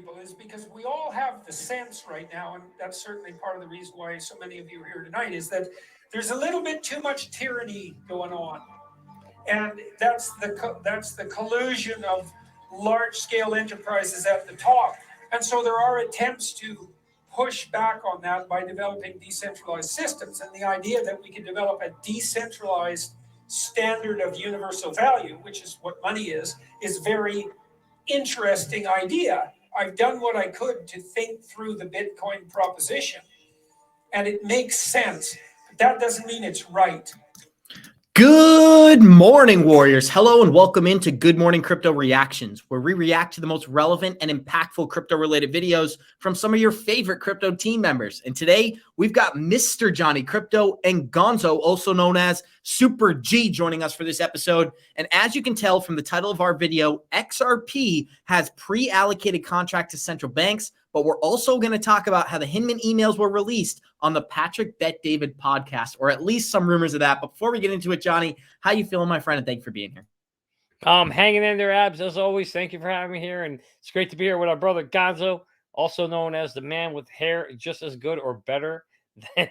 people is because we all have the sense right now, and that's certainly part of the reason why so many of you are here tonight, is that there's a little bit too much tyranny going on. And that's the collusion of large-scale enterprises at the top. And so there are attempts to push back on that by developing decentralized systems. And the idea that we can develop a decentralized standard of universal value, which is what money is very interesting idea. I've done what I could to think through the Bitcoin proposition, and it makes sense. But that doesn't mean it's right. Good morning, warriors. Hello and welcome into Good Morning Crypto Reactions, where we react to the most relevant and impactful crypto-related videos from some of your favorite crypto team members. And today, we've got Mr. Johnny Krypto and Gonzo, also known as Super G, joining us for this episode. And as you can tell from the title of our video, XRP has pre-allocated contract to central banks, but we're also going to talk about how the Hinman emails were released on the Patrick Bet David podcast, or at least some rumors of that. But before we get into it, Johnny, how you feeling, my friend? And thank you for being here. Hanging in there, Abs, as always. Thank you for having me here. And it's great to be here with our brother Gonzo, also known as the man with hair just as good or better than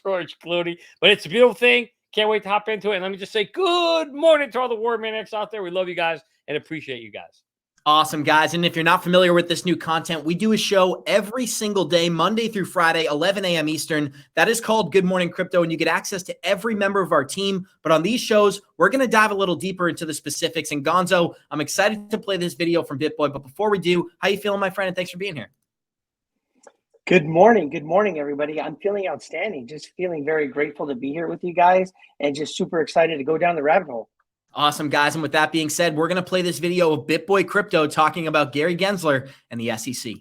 George Clooney. But it's a beautiful thing. Can't wait to hop into it. And let me just say good morning to all the War Maniacs out there. We love you guys and appreciate you guys. Awesome, guys. And if you're not familiar with this new content, we do a show every single day, Monday through Friday, 11 a.m. Eastern. That is called Good Morning Crypto, and you get access to every member of our team. But on these shows, we're going to dive a little deeper into the specifics. And Gonzo, I'm excited to play this video from Bitboy. But before we do, how you feeling, my friend? And thanks for being here. Good morning. Good morning, everybody. I'm feeling outstanding. Just feeling very grateful to be here with you guys and just super excited to go down the rabbit hole. Awesome, guys. And with that being said, we're going to play this video of Bitboy Crypto talking about Gary Gensler and the SEC.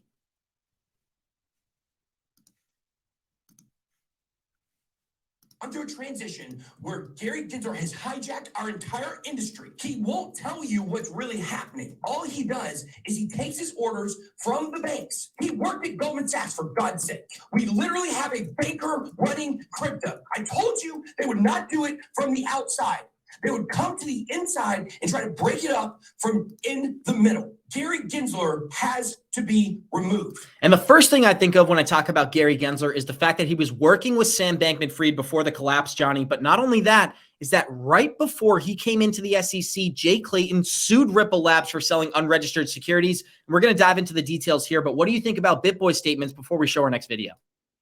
Under a transition where Gary Gensler has hijacked our entire industry. He won't tell you what's really happening. All he does is he takes his orders from the banks. He worked at Goldman Sachs, for God's sake. We literally have a banker running crypto. I told you they would not do it from the outside. They would come to the inside and try to break it up from in the middle. Gary Gensler has to be removed. And the first thing I think of when I talk about Gary Gensler is the fact that he was working with Sam Bankman-Fried before the collapse, Johnny. But not only that, is that right before he came into the SEC, Jay Clayton sued Ripple Labs for selling unregistered securities. And we're going to dive into the details here. But what do you think about Bitboy's statements before we show our next video?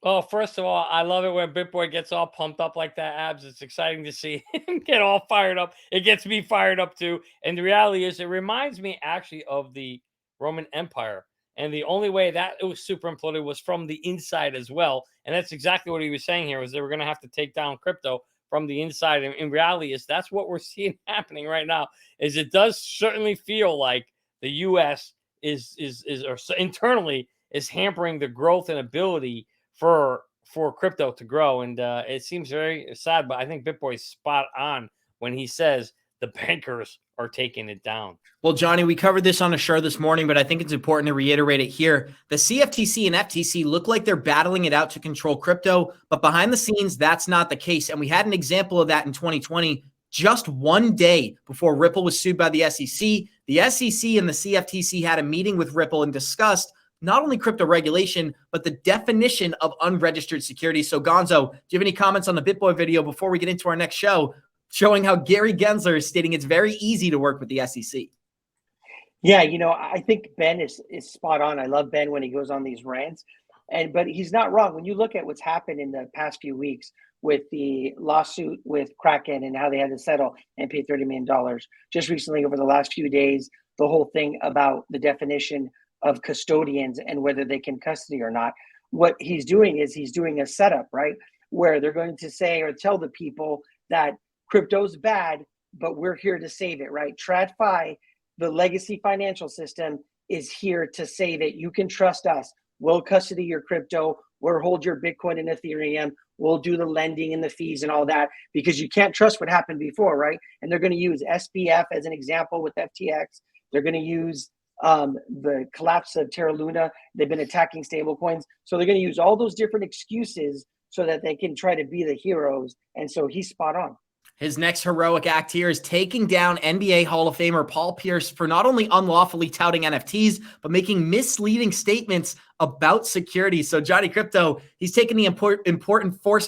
Well, first of all, I love it when Bitboy gets all pumped up like that, Abs. It's exciting to see him get all fired up. It gets me fired up too. And the reality is, it reminds me actually of the Roman Empire. And the only way that it was super imploded was from the inside as well. And that's exactly what he was saying here, was they were going to have to take down crypto from the inside. And in reality is that's what we're seeing happening right now. Is it does certainly feel like the U.S. is or internally is hampering the growth and ability for crypto to grow. And it seems very sad, but I think Bitboy's spot on when he says the bankers are taking it down. Well, Johnny, we covered this on a show this morning, but I think it's important to reiterate it here. The CFTC and FTC look like they're battling it out to control crypto, but behind the scenes, that's not the case. And we had an example of that in 2020, just one day before Ripple was sued by the SEC. The SEC and the CFTC had a meeting with Ripple and discussed not only crypto regulation, but the definition of unregistered securities. So Gonzo, do you have any comments on the Bitboy video before we get into our next show, showing how Gary Gensler is stating it's very easy to work with the SEC? Yeah, you know, I think Ben is spot on. I love Ben when he goes on these rants, but he's not wrong. When you look at what's happened in the past few weeks with the lawsuit with Kraken and how they had to settle and pay $30 million, just recently over the last few days, the whole thing about the definition of custodians and whether they can custody or not. What he's doing is he's doing a setup, right? Where they're going to say or tell the people that crypto's bad, but we're here to save it, right? TradFi, the legacy financial system, is here to save it. You can trust us. We'll custody your crypto. We'll hold your Bitcoin and Ethereum. We'll do the lending and the fees and all that, because you can't trust what happened before, right? And they're going to use SBF as an example with FTX. They're going to use the collapse of Terra Luna. They've been attacking stable coins. So they're going to use all those different excuses so that they can try to be the heroes. And so he's spot on. His next heroic act here is taking down NBA Hall of Famer Paul Pierce for not only unlawfully touting NFTs, but making misleading statements about security. So Johnny Krypto, he's taking the important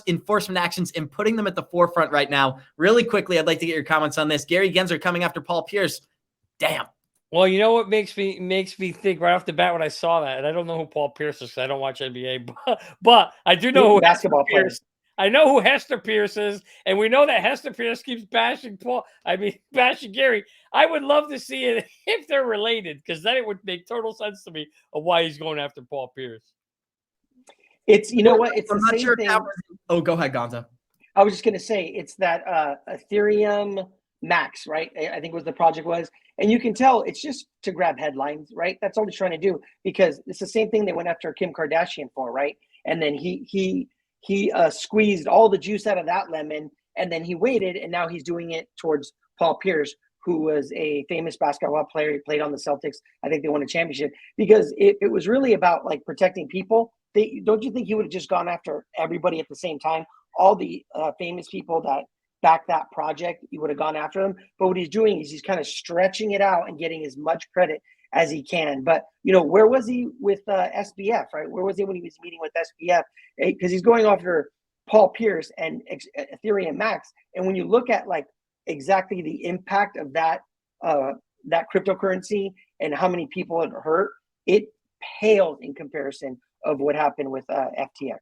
enforcement actions and putting them at the forefront right now. Really quickly, I'd like to get your comments on this. Gary Gensler coming after Paul Pierce. Damn. Well, you know what makes me think right off the bat when I saw that, and I don't know who Paul Pierce is because I don't watch NBA, but I do know who basketball players. I know who Hester Pierce is, and we know that Hester Pierce keeps bashing Gary. I would love to see it if they're related, because then it would make total sense to me of why he's going after Paul Pierce. It's, you know what? It's I'm the not same sure thing. Oh, go ahead, Gonzo. I was just going to say, it's that Ethereum Max, right? I think was the project was. And you can tell it's just to grab headlines, right? That's all he's trying to do, because it's the same thing they went after Kim Kardashian for, right? And then he squeezed all the juice out of that lemon, and then he waited, and now he's doing it towards Paul Pierce, who was a famous basketball player. He played on the Celtics. I think they won a championship, because it was really about like protecting people. Don't you think he would have just gone after everybody at the same time? All the famous people that back that project, he would have gone after them. But what he's doing is he's kind of stretching it out and getting as much credit as he can. But, you know, where was he with SBF, right? Where was he when he was meeting with SBF? Because he's going after Paul Pierce and Ethereum Max. And when you look at like exactly the impact of that cryptocurrency and how many people it hurt, it pales in comparison of what happened with FTX.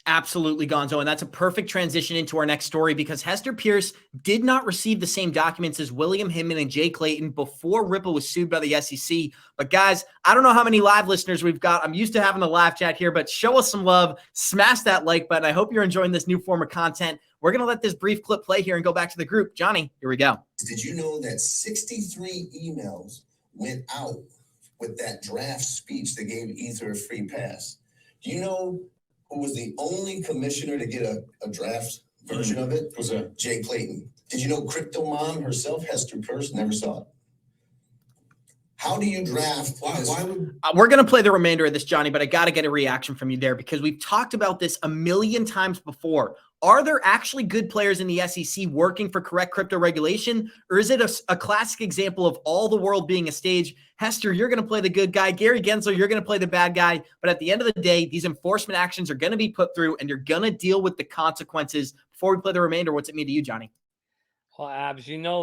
Absolutely, Gonzo. And that's a perfect transition into our next story, because Hester Pierce did not receive the same documents as William Hinman and Jay Clayton before Ripple was sued by the SEC. But guys, I don't know how many live listeners we've got. I'm used to having a live chat here, but show us some love. Smash that like button. I hope you're enjoying this new form of content. We're going to let this brief clip play here and go back to the group. Johnny, here we go. Did you know that 63 emails went out with that draft speech that gave Ether a free pass? Do you know who was the only commissioner to get a draft version of it? Who's that? Jay Clayton. Did you know Crypto Mom herself, Hester Pierce, never saw it? How do you draft? Why would we're going to play the remainder of this, Johnny, but I got to get a reaction from you there, because we've talked about this a million times before. Are there actually good players in the SEC working for correct crypto regulation, or is it a classic example of all the world being a stage? Hester, you're going to play the good guy. Gary Gensler, you're going to play the bad guy. But at the end of the day, these enforcement actions are going to be put through, and you're going to deal with the consequences. Before we play the remainder, what's it mean to you, Johnny? Well, Abs, you know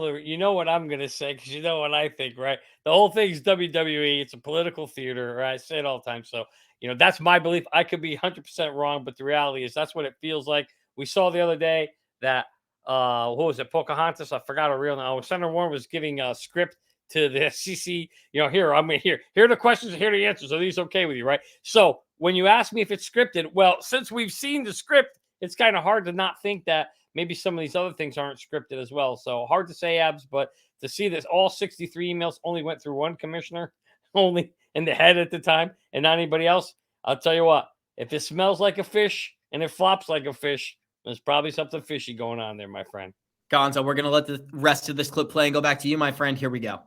what I'm gonna say, because you know what I think, right? The whole thing is WWE. It's a political theater, right? I say it all the time. So, you know, that's my belief. I could be 100% wrong, but the reality is that's what it feels like. We saw the other day that what was it, Pocahontas? I forgot her real name. Senator Warren was giving a script to the SEC. You know, here are the questions, here are the answers. Are these okay with you, right? So when you ask me if it's scripted, well, since we've seen the script, it's kind of hard to not think that maybe some of these other things aren't scripted as well. So hard to say, Abs, but to see this, all 63 emails only went through one commissioner, only in the head at the time, and not anybody else. I'll tell you what, if it smells like a fish and it flops like a fish, there's probably something fishy going on there, my friend. Gonzo, we're going to let the rest of this clip play and go back to you, my friend. Here we go.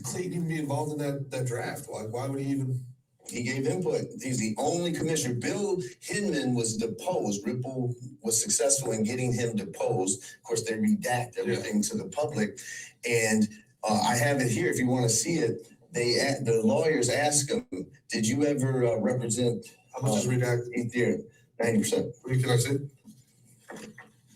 Clayton even be involved in that draft? Why would he even? he gave input? He's the only commissioner. Bill Hinman was deposed. Ripple was successful in getting him deposed. Of course, they redact everything to the public. And I have it here if you want to see it. The lawyers asked him, did you ever represent? How much is redact? Ethereum? 90%. Can I see?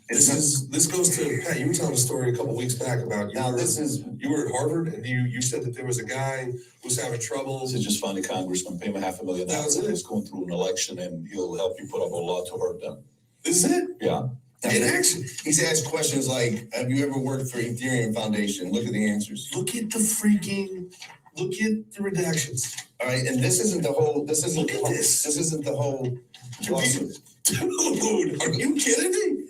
This goes to Pat. You were telling a story a couple weeks back about you were at Harvard and you said that there was a guy who was having trouble. So just find a congressman, pay him $500,000. That was it. He's going through an election and he'll help you put up a law to hurt them. This is it? Yeah. In action. He's asked questions like, have you ever worked for Ethereum Foundation? Look at the answers. Look at the redactions. All right, and this isn't the whole. This isn't Look at this. This isn't the whole lawsuit. Dude, are you kidding me?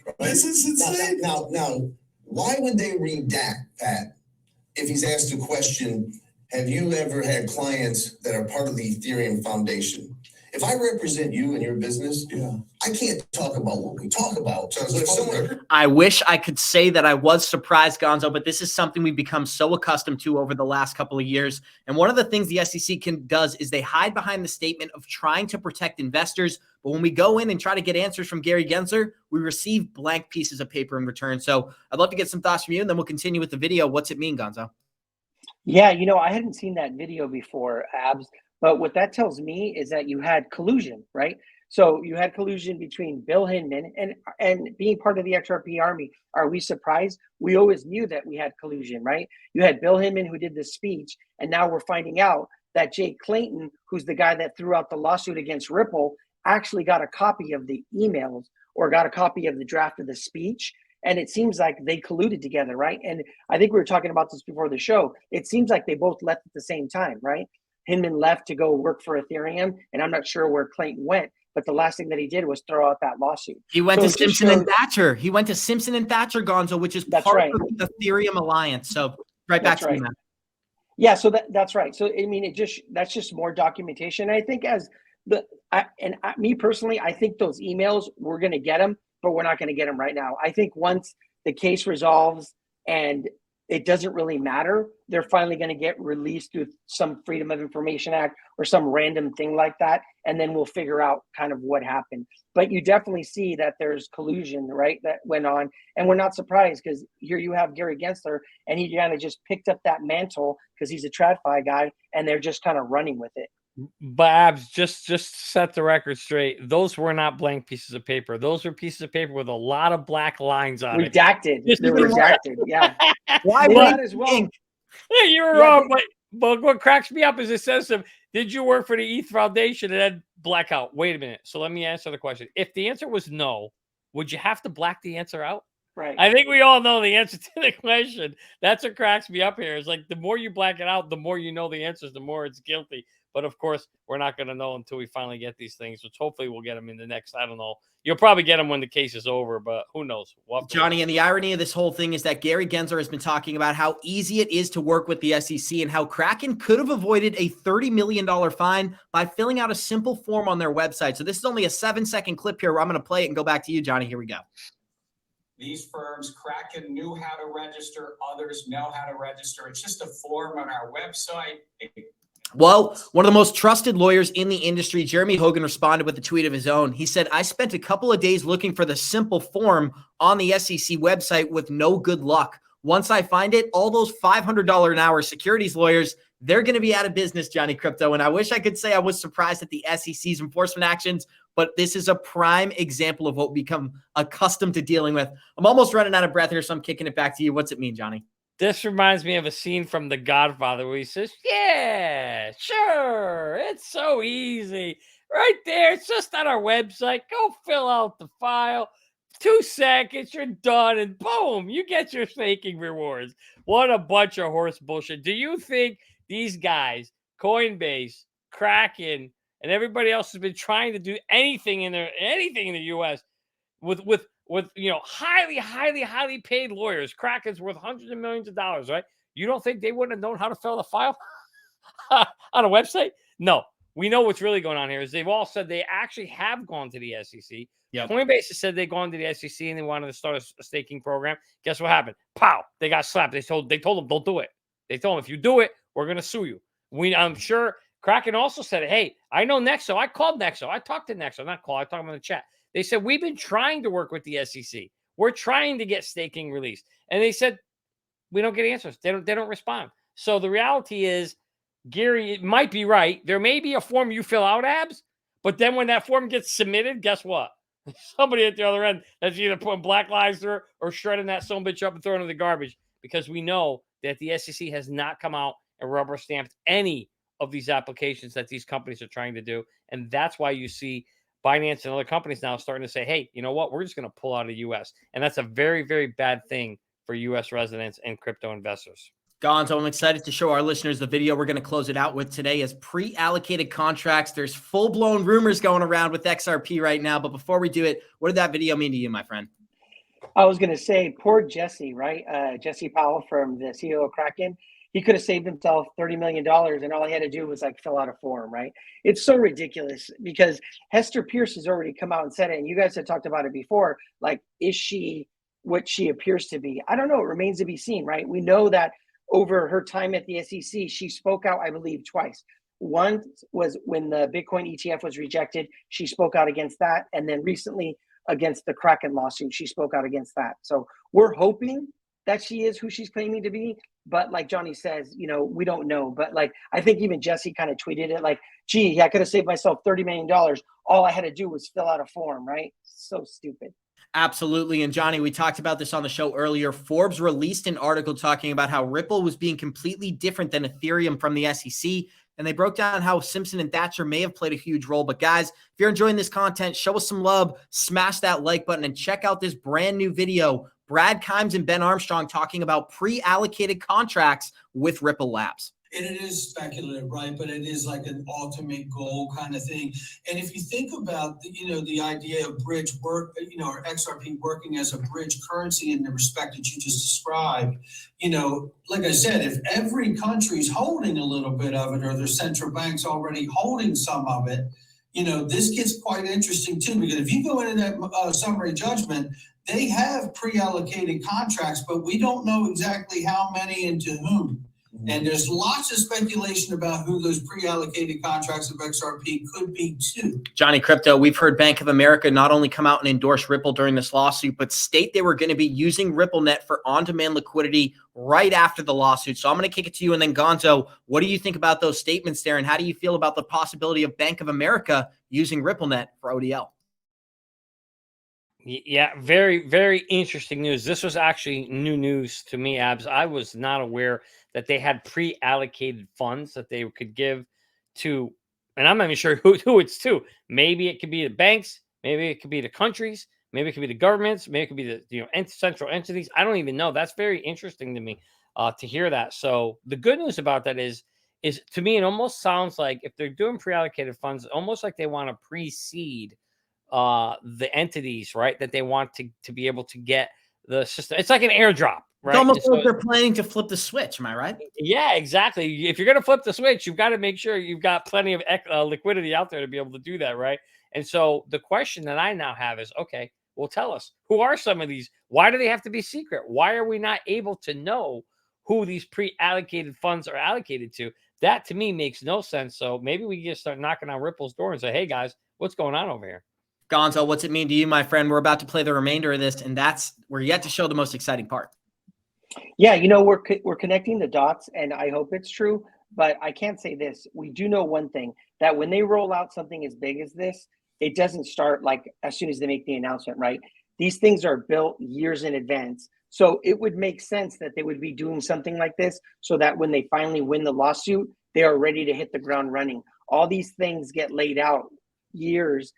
Right? This is insane. Now, why would they redact Pat if he's asked a question? Have you ever had clients that are part of the Ethereum Foundation? if I represent you and your business, I can't talk about what we talk about. So if someone I wish I could say that I was surprised, Gonzo, but this is something we've become so accustomed to over the last couple of years. And one of the things the SEC does is they hide behind the statement of trying to protect investors. But when we go in and try to get answers from Gary Gensler, we receive blank pieces of paper in return. So I'd love to get some thoughts from you, and then we'll continue with the video. What's it mean, Gonzo? Yeah, I hadn't seen that video before, Abs, but what that tells me is that you had collusion, right? So you had collusion between Bill Hinman and being part of the XRP army. Are we surprised? We always knew that we had collusion, right? You had Bill Hinman who did the speech, and now we're finding out that Jay Clayton, who's the guy that threw out the lawsuit against Ripple, actually got a copy of the emails or got a copy of the draft of the speech. And it seems like they colluded together, right? And I think we were talking about this before the show. It seems like they both left at the same time, right? Hinman left to go work for Ethereum, and I'm not sure where Clayton went, but the last thing that he did was throw out that lawsuit. He went to Simpson and Thatcher. He went to Simpson and Thatcher, Gonzo, which is part of the Ethereum alliance. So right back to you, man. Yeah, so that's right. So I mean, that's just more documentation. I think me personally, I think those emails, we're going to get them, but we're not going to get them right now. I think once the case resolves and it doesn't really matter, they're finally going to get released through some Freedom of Information Act or some random thing like that. And then we'll figure out kind of what happened. But you definitely see that there's collusion, right, that went on. And we're not surprised because here you have Gary Gensler, and he kind of just picked up that mantle because he's a TradFi guy, and they're just kind of running with it. But Abs, just to set the record straight, those were not blank pieces of paper. Those were pieces of paper with a lot of black lines on it. Redacted. They're redacted. Yeah. Why would as well? Yeah, you were wrong. But what cracks me up is it says, did you work for the ETH Foundation? And then blackout. Wait a minute. So let me answer the question. If the answer was no, would you have to black the answer out? Right. I think we all know the answer to the question. That's what cracks me up here. It's like the more you black it out, the more you know the answers, the more it's guilty. But of course, we're not going to know until we finally get these things, which hopefully we'll get them in the next, I don't know. You'll probably get them when the case is over, but who knows? Johnny, and the irony of this whole thing is that Gary Gensler has been talking about how easy it is to work with the SEC and how Kraken could have avoided a $30 million fine by filling out a simple form on their website. So this is only a 7-second clip here where I'm going to play it and go back to you, Johnny. Here we go. These firms, Kraken knew how to register, others know how to register. It's just a form on our website. Well, one of the most trusted lawyers in the industry, Jeremy Hogan, responded with a tweet of his own. He said, I spent a couple of days looking for the simple form on the SEC website with no good luck. Once I find it, all those $500 an hour securities lawyers, they're going to be out of business, Johnny Krypto. And I wish I could say I was surprised at the SEC's enforcement actions, but this is a prime example of what we become accustomed to dealing with. I'm almost running out of breath here, so I'm kicking it back to you. What's it mean, Johnny? This reminds me of a scene from The Godfather where he says, yeah, sure, it's so easy. Right there, it's just on our website. Go fill out the file. 2 seconds, you're done, and boom, you get your staking rewards. What a bunch of horse bullshit. Do you think these guys, Coinbase, Kraken, and everybody else has been trying to do anything in the US with highly paid lawyers? Kraken's worth hundreds of millions of dollars, right? You don't think they wouldn't have known how to fill the file on a website? No. We know what's really going on here is they've all said they actually have gone to the SEC. Yep. Coinbase has said they've gone to the SEC and they wanted to start a staking program. Guess what happened? Pow! They got slapped. They told them don't do it. They told them if you do it, we're going to sue you. I'm sure Kraken also said, hey, I know Nexo. I called Nexo. I talked to Nexo. Not call. I talked to them in the chat. They said, we've been trying to work with the SEC. We're trying to get staking released. And they said, we don't get answers. They don't respond. So the reality is, Gary might be right. There may be a form you fill out, Abs, but then when that form gets submitted, guess what? Somebody at the other end that's either putting black lives through or shredding that son bitch up and throwing it in the garbage, because we know that the SEC has not come out and rubber stamped any of these applications that these companies are trying to do. And that's why you see Binance and other companies now starting to say, hey, you know what? We're just going to pull out of the U.S. And that's a very, very bad thing for U.S. residents and crypto investors. Gonzo, I'm excited to show our listeners the video we're going to close it out with today as pre-allocated contracts. There's full-blown rumors going around with XRP right now. But before we do it, what did that video mean to you, my friend? I was going to say, poor Jesse, right? Jesse Powell from the CEO of Kraken. he could have saved himself $30 million, and all he had to do was like fill out a form, right? It's so ridiculous because Hester Pierce has already come out and said it, and you guys had talked about it before. Like, is she what she appears to be? I don't know. It remains to be seen, right? We know that over her time at the SEC, she spoke out, I believe, twice. One was when the Bitcoin ETF was rejected. She spoke out against that. And then recently against the Kraken lawsuit, she spoke out against that. So we're hoping that she is who she's claiming to be. But like Johnny says, you know, we don't know. But like, I think even Jesse kind of tweeted it like, gee, I could have saved myself $30 million. All I had to do was fill out a form, right? So stupid. Absolutely. And Johnny, we talked about this on the show earlier. Forbes released an article talking about how Ripple was being completely different than Ethereum from the SEC. And they broke down how Simpson and Thatcher may have played a huge role. But guys, if you're enjoying this content, show us some love, smash that like button, and check out this brand new video. Brad Kimes and Ben Armstrong talking about pre-allocated contracts with Ripple Labs. And it is speculative, right? But it is like an ultimate goal kind of thing. And if you think about, the idea of bridge work, or XRP working as a bridge currency in the respect that you just described, like I said, if every country's holding a little bit of it, or their central bank's already holding some of it, this gets quite interesting too, because if you go into that summary judgment, they have pre-allocated contracts, but we don't know exactly how many and to whom. And there's lots of speculation about who those pre-allocated contracts of XRP could be too. Johnny Krypto, we've heard Bank of America not only come out and endorse Ripple during this lawsuit, but state they were going to be using RippleNet for on-demand liquidity right after the lawsuit. So I'm going to kick it to you. And then Gonzo, what do you think about those statements there? And how do you feel about the possibility of Bank of America using RippleNet for ODL? Yeah, very, very interesting news. This was actually new news to me, Abs. I was not aware that they had pre-allocated funds that they could give to, and I'm not even sure who it's to. Maybe it could be the banks, maybe it could be the countries, maybe it could be the governments, maybe it could be the central entities. I don't even know. That's very interesting to me to hear that. So the good news about that is to me, it almost sounds like if they're doing pre-allocated funds, almost like they want to precede the entities, right, that they want to be able to get the system. It's like an airdrop, right? It's almost like they're planning to flip the switch. Am I right? Yeah, exactly. If you're going to flip the switch, you've got to make sure you've got plenty of liquidity out there to be able to do that, right? And so the question that I now have is, okay, well, tell us, who are some of these? Why do they have to be secret? Why are we not able to know who these pre-allocated funds are allocated to? That to me makes no sense. So maybe we just start knocking on Ripple's door and say, hey guys, what's going on over here? Gonzo, what's it mean to you, my friend? We're about to play the remainder of this, and we're yet to show the most exciting part. Yeah, we're connecting the dots, and I hope it's true, but I can't say this. We do know one thing, that when they roll out something as big as this, it doesn't start like as soon as they make the announcement, right? These things are built years in advance. So it would make sense that they would be doing something like this so that when they finally win the lawsuit, they are ready to hit the ground running. All these things get laid out years,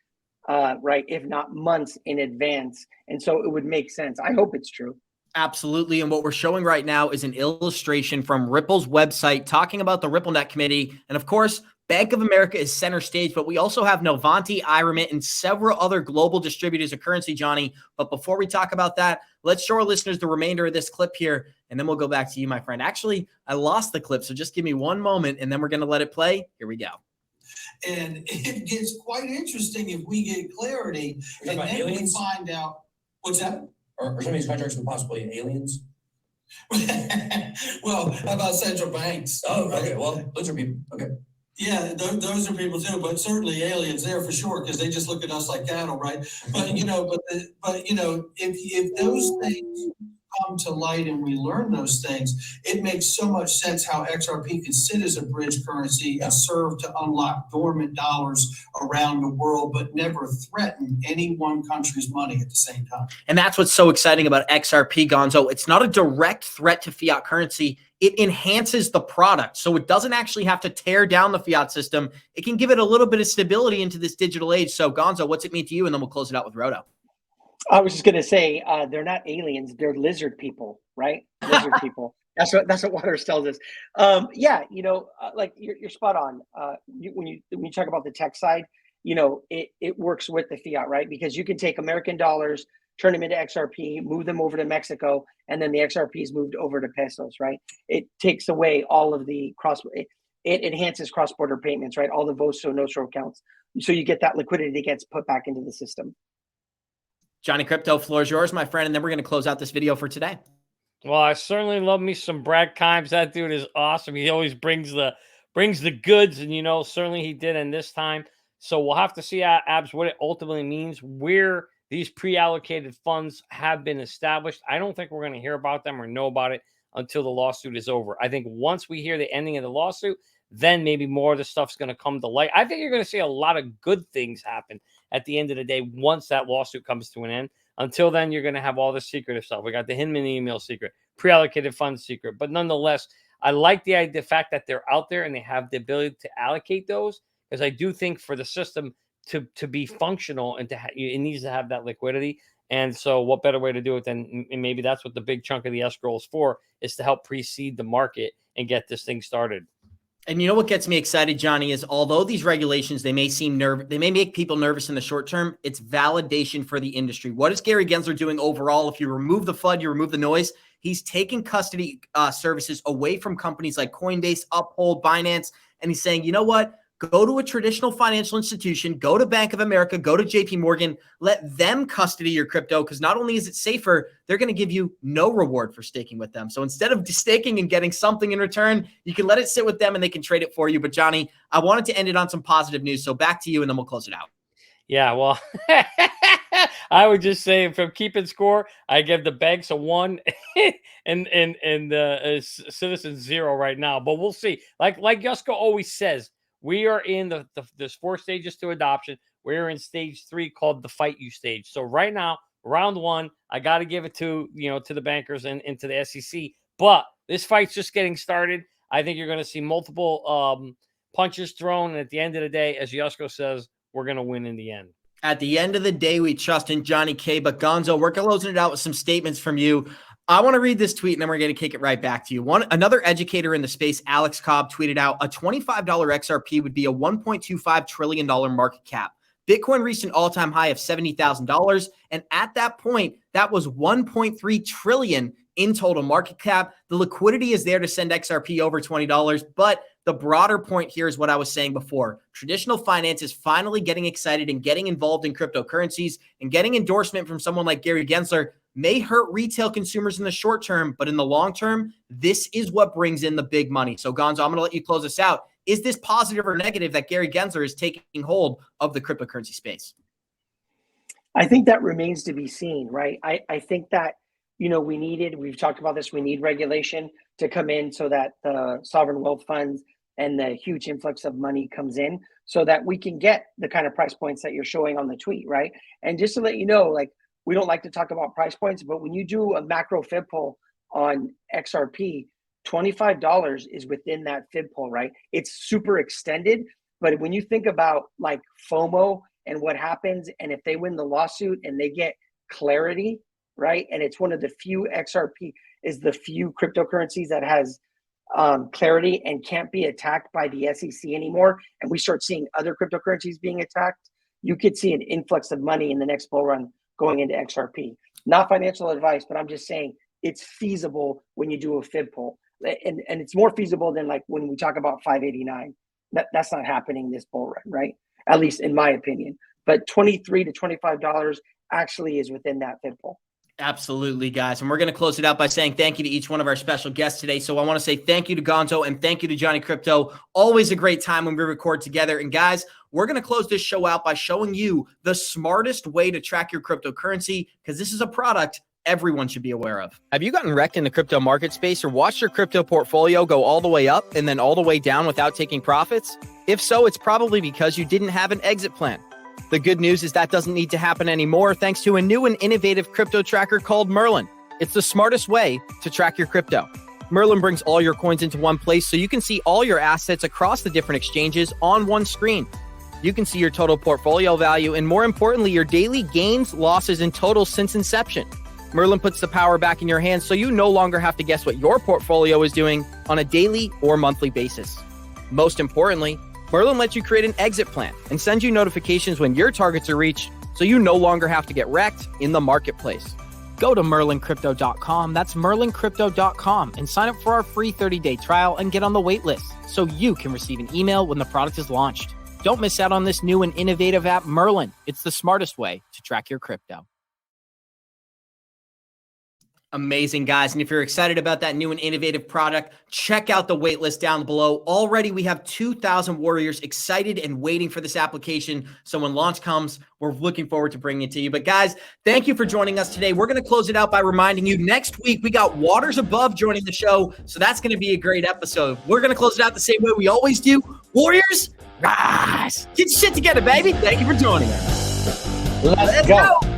right, if not months in advance. And so it would make sense. I hope it's true. Absolutely. And what we're showing right now is an illustration from Ripple's website talking about the RippleNet committee. And of course, Bank of America is center stage, but we also have Novanti, iRemit, and several other global distributors of currency, Johnny. But before we talk about that, let's show our listeners the remainder of this clip here, and then we'll go back to you, my friend. Actually, I lost the clip, so just give me one moment, and then we're going to let it play. Here we go. And it gets quite interesting if we get clarity, and then aliens? We find out. What's that? Or some of these contracts with possibly aliens? Well, how about central banks? Oh, okay. Well, those are people. Okay. Yeah, those are people too, but certainly aliens there for sure, because they just look at us like cattle, right? But if those things come to light and we learn those things, it makes so much sense how XRP could sit as a bridge currency and serve to unlock dormant dollars around the world, but never threaten any one country's money at the same time. And that's what's so exciting about XRP, Gonzo. It's not a direct threat to fiat currency. It enhances the product. So it doesn't actually have to tear down the fiat system. It can give it a little bit of stability into this digital age. So Gonzo, what's it mean to you? And then we'll close it out with Roto. I was just going to say, they're not aliens. They're lizard people, right? Lizard people. That's what Waters tells us. Yeah, like you're spot on. When you talk about the tech side, it works with the fiat, right? Because you can take American dollars, turn them into XRP, move them over to Mexico, and then the XRP is moved over to pesos, right? It takes away all of the it enhances cross-border payments, right? All the Voso, Nostro accounts. So you get that liquidity that gets put back into the system. Johnny Krypto, floor is yours, my friend. And then we're going to close out this video for today. Well, I certainly love me some Brad Kimes. That dude is awesome. He always brings the goods, and certainly he did in this time. So we'll have to see, Abs, what it ultimately means, where these pre-allocated funds have been established. I don't think we're going to hear about them or know about it until the lawsuit is over. I think once we hear the ending of the lawsuit, then maybe more of the stuff's going to come to light. I think you're going to see a lot of good things happen at the end of the day once that lawsuit comes to an end. Until then, you're going to have all the secretive stuff. We got the Hinman email secret, pre-allocated funds secret. But nonetheless, I like the fact that they're out there and they have the ability to allocate those, because I do think for the system to be functional and it needs to have that liquidity. And so what better way to do it than, and maybe that's what the big chunk of the escrow is for, is to help precede the market and get this thing started. And you know what gets me excited, Johnny, is although these regulations, they may make people nervous in the short term, it's validation for the industry. What is Gary Gensler doing overall? If you remove the FUD, you remove the noise, he's taking custody services away from companies like Coinbase, Uphold, Binance, and he's saying, you know what? Go to a traditional financial institution, go to Bank of America, go to JP Morgan, let them custody your crypto, because not only is it safer, they're going to give you no reward for staking with them. So instead of staking and getting something in return, you can let it sit with them and they can trade it for you. But Johnny, I wanted to end it on some positive news. So back to you and then we'll close it out. Yeah, well, I would just say, if I'm keeping score, I give the banks a 1 and Citizens 0 right now. But we'll see. Like Yusko always says, we are in there's 4 stages to adoption. We're in stage 3 called the fight you stage. So right now, round 1, I got to give it to the bankers and to the SEC. But this fight's just getting started. I think you're going to see multiple punches thrown. And at the end of the day, as Yusko says, we're going to win in the end. At the end of the day, we trust in Johnny K. But Gonzo, we're closing it out with some statements from you. I want to read this tweet, and then we're going to kick it right back to you. Another educator in the space, Alex Cobb, tweeted out, a $25 XRP would be a $1.25 trillion market cap. Bitcoin reached an all-time high of $70,000, and at that point, that was $1.3 trillion in total market cap. The liquidity is there to send XRP over $20, but the broader point here is what I was saying before. Traditional finance is finally getting excited and getting involved in cryptocurrencies, and getting endorsement from someone like Gary Gensler may hurt retail consumers in the short term, but in the long term, this is what brings in the big money. So Gonzo, I'm going to let you close this out. Is this positive or negative that Gary Gensler is taking hold of the cryptocurrency space? I think that remains to be seen, right? I think that, we've talked about this, we need regulation to come in so that the sovereign wealth funds and the huge influx of money comes in so that we can get the kind of price points that you're showing on the tweet, right? And just to let you know, we don't like to talk about price points, but when you do a macro fib poll on XRP, $25 is within that fib poll, right? It's super extended, but when you think about FOMO and what happens, and if they win the lawsuit and they get clarity, right? And it's one of the few XRP is the few cryptocurrencies that has clarity and can't be attacked by the SEC anymore, and we start seeing other cryptocurrencies being attacked, you could see an influx of money in the next bull run going into XRP. Not financial advice, but I'm just saying it's feasible when you do a fib poll. And it's more feasible than when we talk about 589. That's not happening this bull run, right? At least in my opinion. But $23 to $25 actually is within that fib poll. Absolutely, guys. And we're going to close it out by saying thank you to each one of our special guests today. So I want to say thank you to Gonzo and thank you to Johnny Krypto. Always a great time when we record together. And guys, we're going to close this show out by showing you the smartest way to track your cryptocurrency, because this is a product everyone should be aware of. Have you gotten wrecked in the crypto market space or watched your crypto portfolio go all the way up and then all the way down without taking profits? If so, it's probably because you didn't have an exit plan. The good news is that doesn't need to happen anymore thanks to a new and innovative crypto tracker called Merlin. It's the smartest way to track your crypto. Merlin brings all your coins into one place so you can see all your assets across the different exchanges on one screen. You can see your total portfolio value and, more importantly, your daily gains, losses, and totals since inception. Merlin puts the power back in your hands so you no longer have to guess what your portfolio is doing on a daily or monthly basis. Most importantly, Merlin lets you create an exit plan and sends you notifications when your targets are reached so you no longer have to get wrecked in the marketplace. Go to merlincrypto.com, that's merlincrypto.com, and sign up for our free 30-day trial and get on the wait list so you can receive an email when the product is launched. Don't miss out on this new and innovative app, Merlin. It's the smartest way to track your crypto. Amazing, guys. And if you're excited about that new and innovative product, check out the waitlist down below. Already, we have 2,000 warriors excited and waiting for this application. So when launch comes, we're looking forward to bringing it to you. But guys, thank you for joining us today. We're going to close it out by reminding you next week, we got Waters Above joining the show. So that's going to be a great episode. We're going to close it out the same way we always do. Warriors, rise. Get your shit together, baby. Thank you for joining us. Let's go.